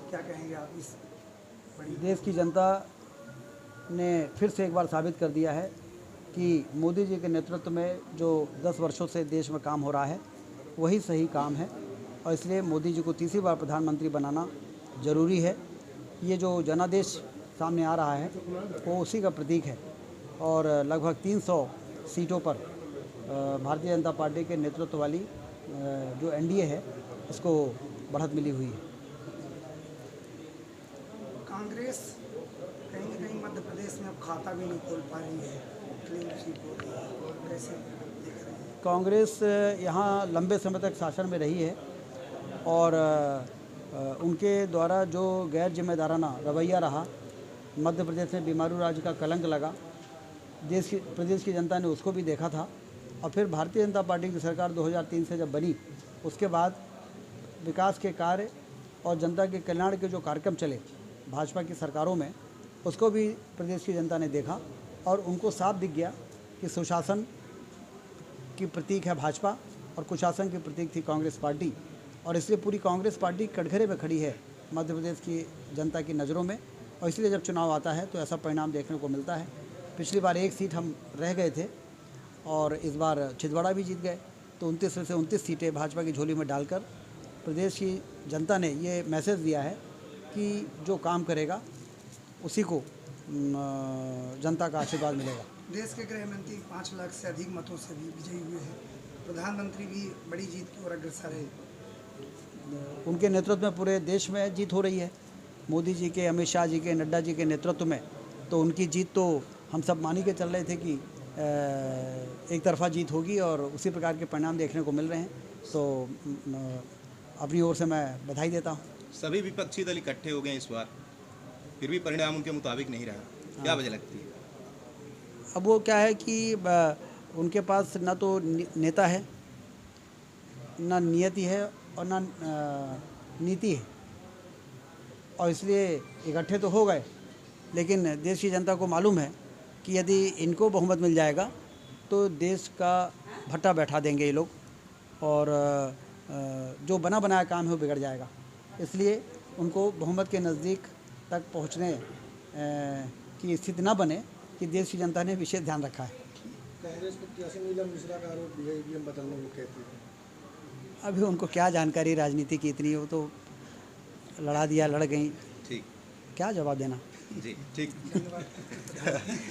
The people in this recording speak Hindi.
क्या कहेंगे आप इस बड़ी? देश की जनता ने फिर से एक बार साबित कर दिया है कि मोदी जी के नेतृत्व में जो 10 वर्षों से देश में काम हो रहा है वही सही काम है, और इसलिए मोदी जी को तीसरी बार प्रधानमंत्री बनाना ज़रूरी है। ये जो जनादेश सामने आ रहा है वो उसी का प्रतीक है, और लगभग 300 सीटों पर भारतीय जनता पार्टी के नेतृत्व वाली जो एनडीए है इसको बढ़त मिली हुई है। कांग्रेस कहीं न कहीं मध्य प्रदेश में अब खाता भी नहीं खोल पा रही है, क्लीन स्वीप हो रही है, कैसे देख रहे हैं? कांग्रेस यहाँ लंबे समय तक शासन में रही है, और उनके द्वारा जो गैर जिम्मेदाराना रवैया रहा, मध्य प्रदेश में बीमारू राज्य का कलंक लगा, प्रदेश की जनता ने उसको भी देखा था। और फिर भारतीय जनता पार्टी की सरकार 2003 से जब बनी, उसके बाद विकास के कार्य और जनता के कल्याण के जो कार्यक्रम चले भाजपा की सरकारों में, उसको भी प्रदेश की जनता ने देखा, और उनको साफ दिख गया कि सुशासन की प्रतीक है भाजपा और कुशासन की प्रतीक थी कांग्रेस पार्टी। और इसलिए पूरी कांग्रेस पार्टी कटघरे में खड़ी है मध्य प्रदेश की जनता की नज़रों में, और इसलिए जब चुनाव आता है तो ऐसा परिणाम देखने को मिलता है। पिछली बार एक सीट हम रह गए थे और इस बार छिंदवाड़ा भी जीत गए, तो 29 में से 29 सीटें भाजपा की झोली में डालकर प्रदेश की जनता ने ये मैसेज दिया है कि जो काम करेगा उसी को जनता का आशीर्वाद मिलेगा। देश के गृह मंत्री 5 लाख से अधिक मतों से भी विजयी हुए हैं, प्रधानमंत्री भी बड़ी जीत की ओर अग्रसर है। उनके नेतृत्व में पूरे देश में जीत हो रही है, मोदी जी के, अमित शाह जी के, नड्डा जी के नेतृत्व में। तो उनकी जीत तो हम सब मान के चल रहे थे कि एक तरफा जीत होगी, और उसी प्रकार के परिणाम देखने को मिल रहे हैं। तो अपनी ओर से मैं बधाई देता हूँ। सभी विपक्षी दल इकट्ठे हो गए इस बार, फिर भी परिणाम उनके मुताबिक नहीं रहा, क्या वजह लगती है? अब वो क्या है कि उनके पास ना तो नेता है, ना नियति है, और ना नीति है, और इसलिए इकट्ठे तो हो गए। लेकिन देश की जनता को मालूम है कि यदि इनको बहुमत मिल जाएगा तो देश का भट्टा बैठा देंगे ये लोग, और जो बना बनाया काम है वो बिगड़ जाएगा। इसलिए उनको बहुमत के नज़दीक तक पहुंचने की स्थिति न बने कि देश की जनता ने विशेष ध्यान रखा है। कांग्रेस प्रत्याशी नीलम मिश्रा का आरोप भी है ईवीएम बदलने को कहती है। अभी उनको क्या जानकारी राजनीति की इतनी, वो तो लड़ा दिया, लड़ गई, ठीक, क्या जवाब देना। जी ठीक।